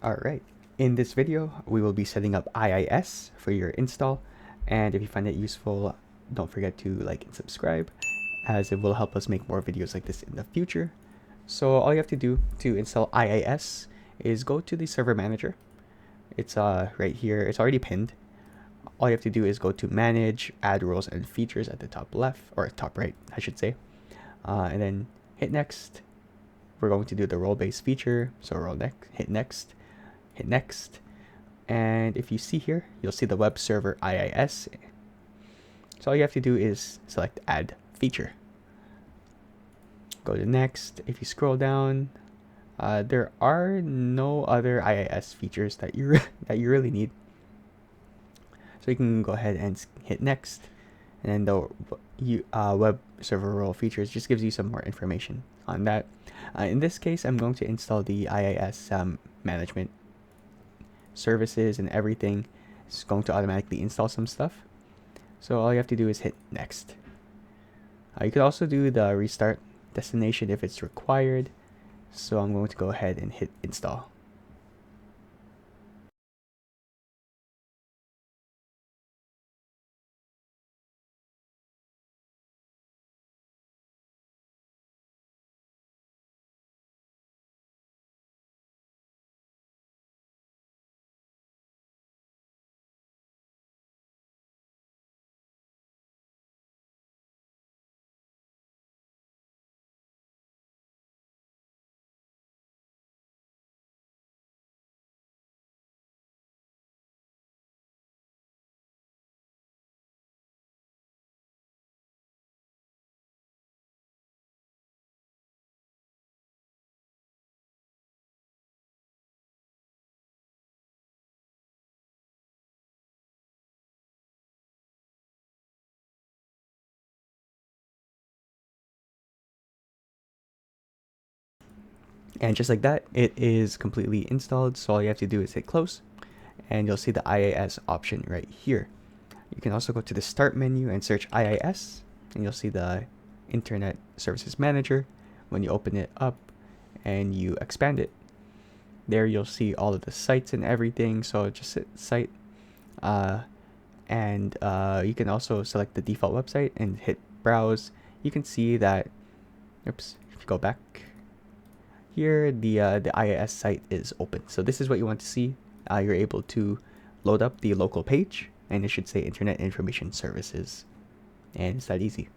Alright, in this video we will be setting up IIS for your install, and if you find it useful, don't forget to like and subscribe, as it will help us make more videos like this in the future. So all you have to do to install IIS is go to the server manager. It's right here, it's already pinned. All you have to do is go to manage, add roles and features at the top left, or top right I should say, and then hit next. We're going to do the role-based feature, so hit next, and if you see here, you'll see the web server IIS. So all you have to do is select add feature, go to next. If you scroll down, there are no other IIS features that you really need, so you can go ahead and hit next. And then the web server role features just gives you some more information on that. In this case, I'm going to install the IIS management services and everything. It's going to automatically install some stuff. So all you have to do is hit next. You could also do the restart destination if it's required. So I'm going to go ahead and hit install. And just like that, it is completely installed. So all you have to do is hit close, and you'll see the IIS option right here. You can also go to the start menu and search IIS, and you'll see the Internet Services Manager. When you open it up and you expand it, there you'll see all of the sites and everything. So just hit site, and you can also select the default website and hit browse. You can see that, oops, if you go back here, the IIS site is open. So this is what you want to see. You're able to load up the local page, and it should say Internet Information Services, and it's that easy.